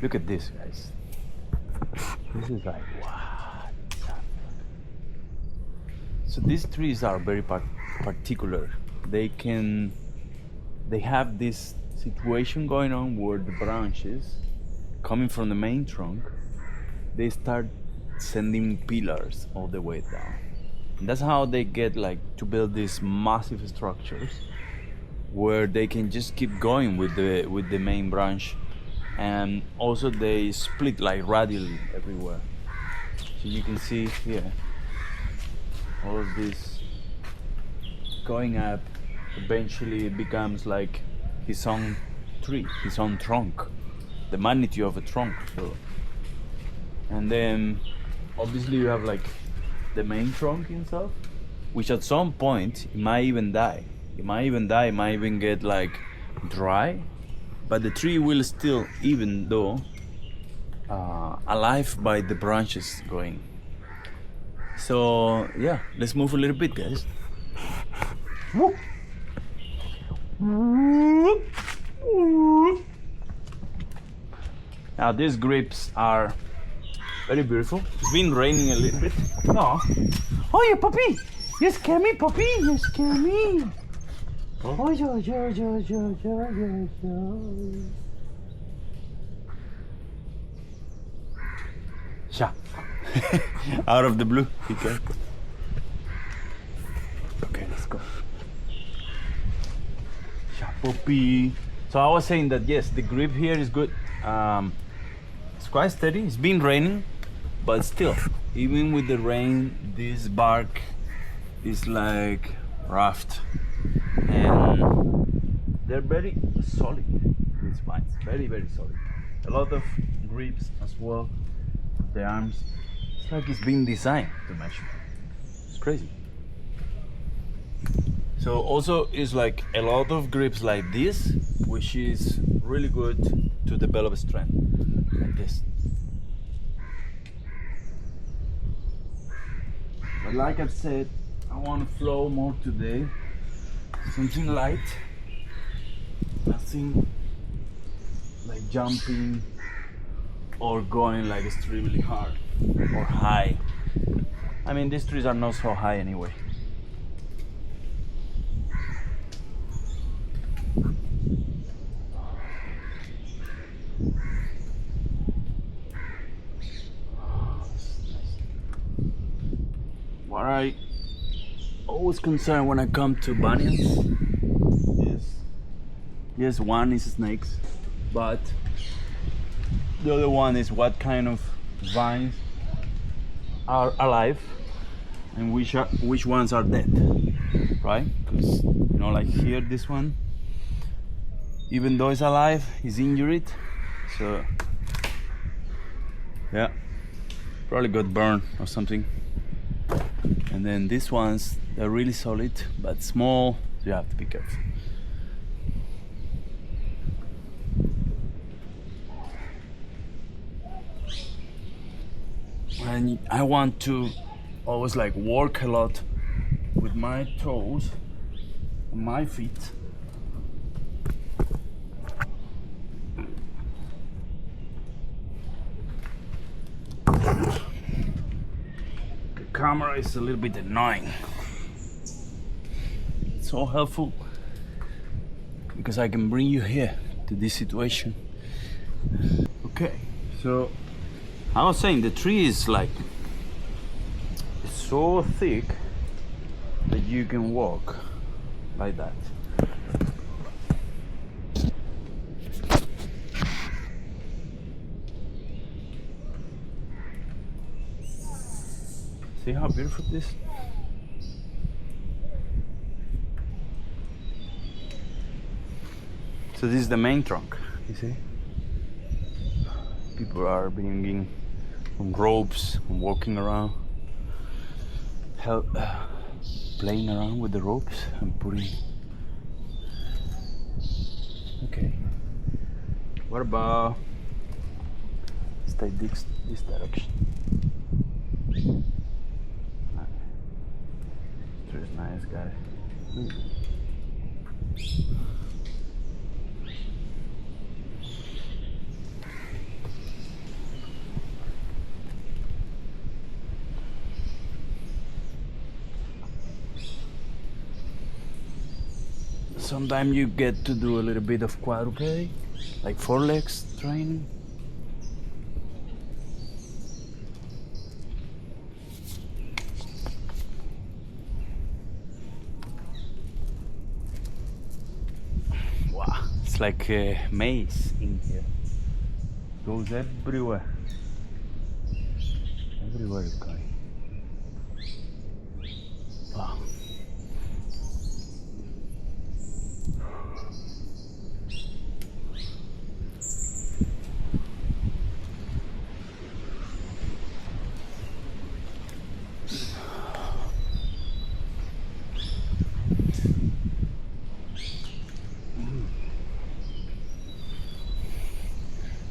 Look at this, guys. This is like, wow. So these trees are very particular. They have this situation going on where the branches coming from the main trunk, they start sending pillars all the way down. And that's how they get like to build these massive structures where they can just keep going with the main branch. And also they split like radially everywhere. So you can see here all of this going up, eventually it becomes like his own tree, his own trunk, the magnitude of a trunk. So, and then obviously you have like the main trunk himself, which at some point it might even die. It might even get like dry, but the tree will still, even though alive by the branches going. So yeah, let's move a little bit, guys. Now these grapes are very beautiful. It's been raining a little bit. No. Oh, yeah, puppy! You scare me, puppy! You scare me! Oh, yo. Sha. Out of the blue. Okay. Okay, let's go. Sha, puppy. So I was saying that yes, the grip here is good. It's quite steady. It's been raining, but still, even with the rain, this bark is like rough, and they're very solid. These vines, very solid. A lot of grips as well. The arms, it's like it's been designed to measure. It's crazy. So also it's like a lot of grips like this, which is really good to develop strength, like this. But like I said, I want to flow more today. Something light, nothing like jumping or going like extremely hard or high. I mean, these trees are not so high anyway. What I always concerned when I come to banyans is, yes, one is snakes, but the other one is what kind of vines are alive and which ones are dead, right? Because you know, like here, this one, even though it's alive, it's injured, so yeah, probably got burned or something. And then these ones, they're really solid but small, so you have to be careful. And I want to always like work a lot with my toes and my feet. The camera is a little bit annoying. It's so helpful because I can bring you here to this situation. Okay, so I was saying the tree is like so thick that you can walk like that. See how beautiful this is? So this is the main trunk, you see? People are bringing some ropes and walking around, playing around with the ropes and putting. Okay. What about stay this direction? It's nice, guys. sometimes you get to do a little bit of quadruped, like four legs training. Wow, it's like a maze in here. Goes everywhere. Everywhere it's going. Wow.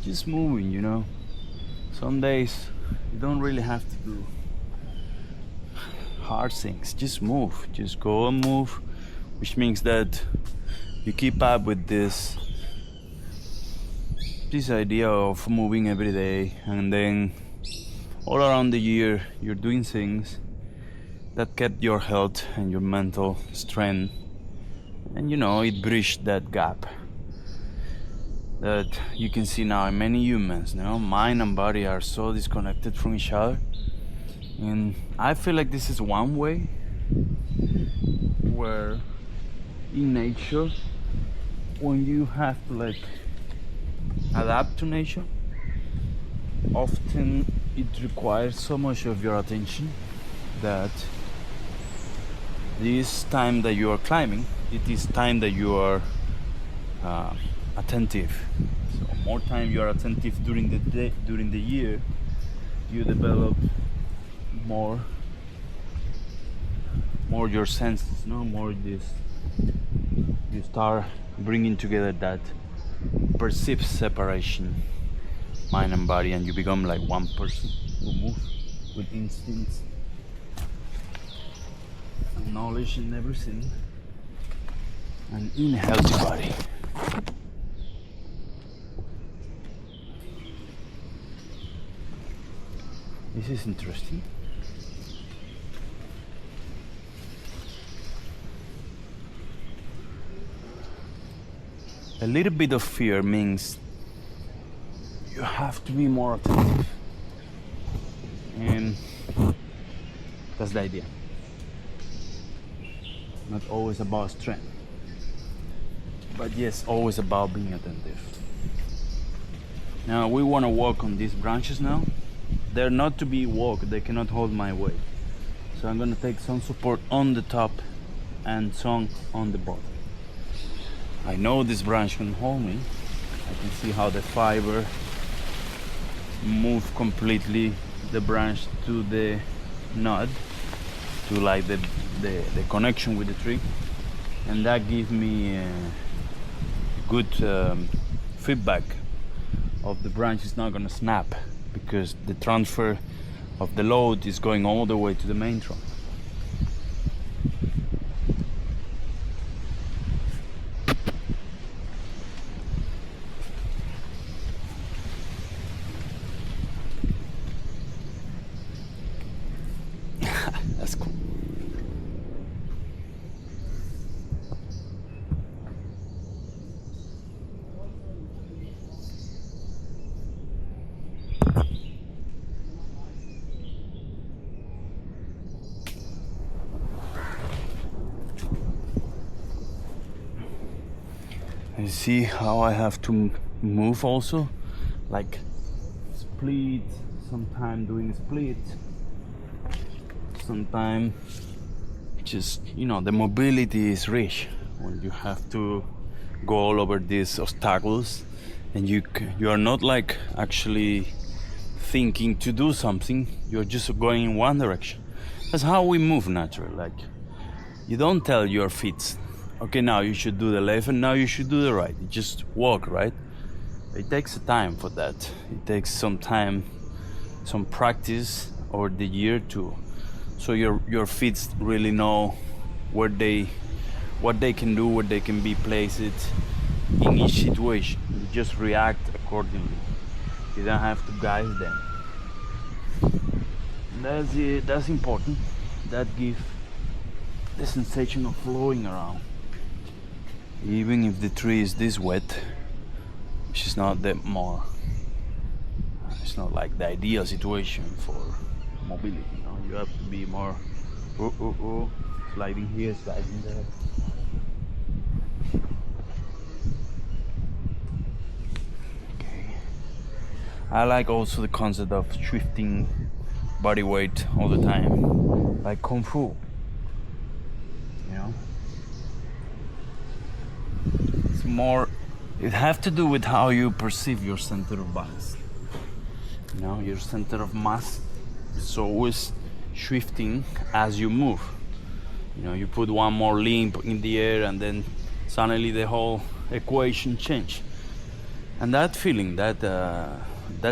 Just moving, you know. Some days you don't really have to do hard things. Just move. Just go and move, which means that you keep up with this idea of moving every day, and then all around the year you're doing things that kept your health and your mental strength, and you know, it bridged that gap that you can see now in many humans. You know, mind and body are so disconnected from each other, and I feel like this is one way where in nature, when you have to like adapt to nature, often it requires so much of your attention that this time that you are climbing, it is time that you are attentive. So more time you are attentive during the day, during the year, you develop more your senses, no more this. You start bringing together that perceived separation, mind and body, and you become like one person who moves with instincts and knowledge and everything, and in a healthy body. This is interesting. A little bit of fear means you have to be more attentive, and that's the idea. Not always about strength, but yes, always about being attentive. Now we want to walk on these branches now. They're not to be walked, they cannot hold my weight. So I'm gonna take some support on the top and some on the bottom. I know this branch can hold me. I can see how the fiber move completely the branch to the node, to like the connection with the tree, and that gives me good feedback of the branch is not gonna snap, because the transfer of the load is going all the way to the main trunk. That's cool. You see how I have to move also, like split, sometime doing a split, sometime just, you know, the mobility is rich when you have to go all over these obstacles, and you are not like actually thinking to do something, you're just going in one direction. That's how we move naturally. Like, you don't tell your feet, okay, now you should do the left and now you should do the right. You just walk, right? It takes time for that. It takes some time, some practice over the year to, so your feet really know what they can do, where they can be placed in each situation. You just react accordingly. You don't have to guide them. That's important. That gives the sensation of flowing around. Even if the tree is this wet, which is not that more, it's not like the ideal situation for mobility. You know, you have to be more sliding here, sliding there. Okay. I like also the concept of shifting body weight all the time, like kung fu. You know, it's more. It has to do with how you perceive your center of balance. You know, your center of mass is always shifting as you move. You know, you put one more limb in the air and then suddenly the whole equation change. And that feeling, that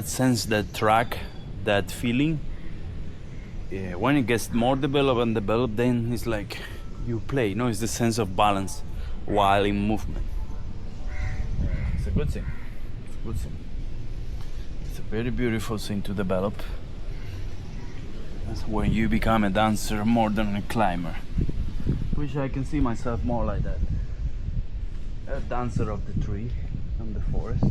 sense, that track, that feeling, when it gets more developed, then it's like you play. You know, it's the sense of balance while in movement. It's a good thing. It's a good thing. It's a very beautiful thing to develop. That's when you become a dancer more than a climber. Wish I can see myself more like that. A dancer of the tree and the forest.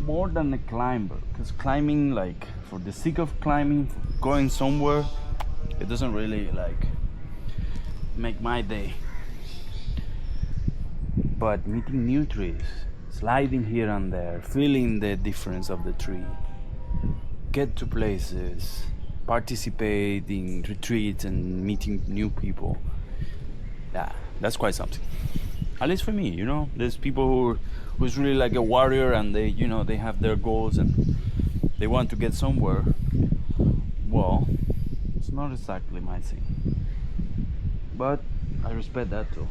More than a climber. Because climbing, like, for the sake of climbing, going somewhere, it doesn't really, like, make my day. But meeting new trees, sliding here and there, feeling the difference of the tree, get to places, participate in retreats and meeting new people. Yeah, that's quite something. At least for me, you know. There's people who's really like a warrior and they, you know, they have their goals and they want to get somewhere. Well, it's not exactly my thing. But I respect that too.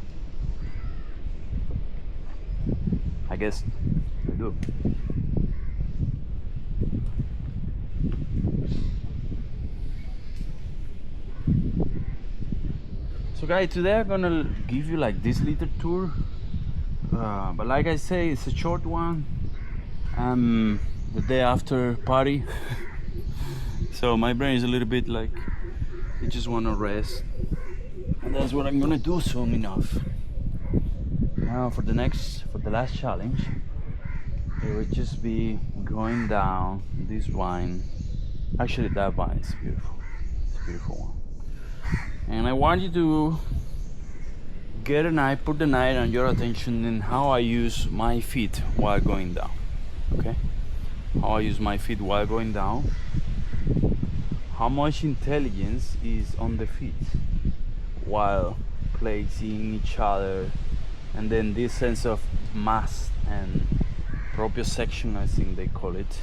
I guess I do. So guys, today I'm gonna give you like this little tour, but like I say, it's a short one. The day after party, so my brain is a little bit like I just want to rest, and that's what I'm gonna do soon enough. Now for the last challenge, it would just be going down this vine. Actually, that vine is beautiful. It's a beautiful one. And I want you to put the eye on your attention in how I use my feet while going down. Okay? How I use my feet while going down. How much intelligence is on the feet while placing each other, and then this sense of mass and proprioception, I think they call it,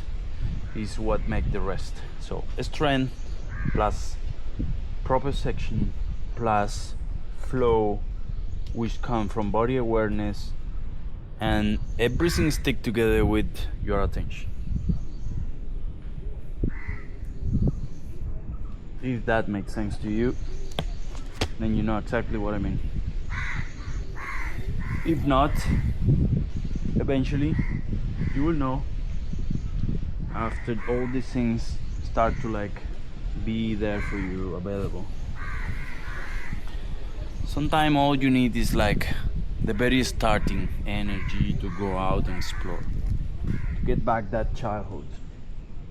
is what make the rest. So strength plus proprioception plus flow, which come from body awareness, and everything stick together with your attention. If that makes sense to you, then you know exactly what I mean. If not, eventually you will know after all these things start to like be there for you, available. Sometimes all you need is like the very starting energy to go out and explore, to get back that childhood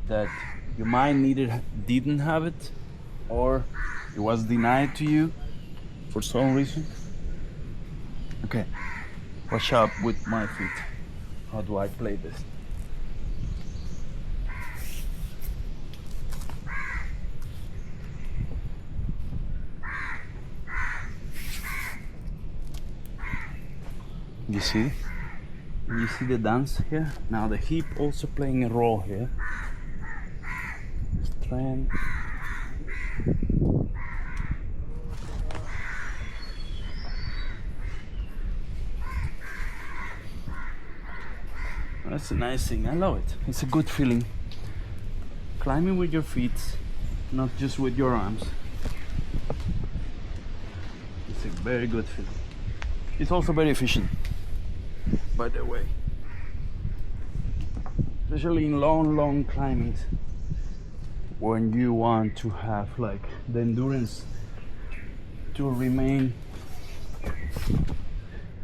that you might didn't have it, or it was denied to you for some reason. Okay, watch out with my feet. How do I play this? You see? You see the dance here? Now the hip also playing a role here. Strength. That's a nice thing. I love it. It's a good feeling. Climbing with your feet, not just with your arms. It's a very good feeling. It's also very efficient, by the way. Especially in long climbings, when you want to have like the endurance to remain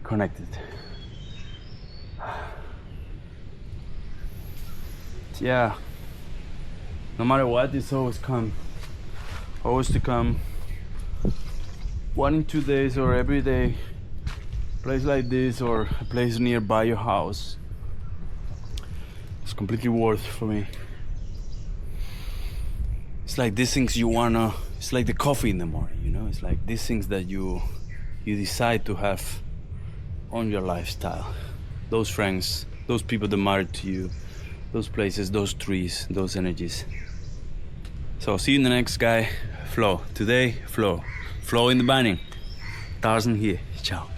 connected. Yeah, no matter what, it's always to come 1 in 2 days or every day. A place like this or a place nearby your house, it's completely worth for me. It's like these things you wanna, it's like the coffee in the morning, you know? It's like these things that you decide to have on your lifestyle. Those friends, those people that matter to you, those places, those trees, those energies. So see you in the next guy. Flow. Today, flow. Flow in the banning. Tarzan here. Ciao.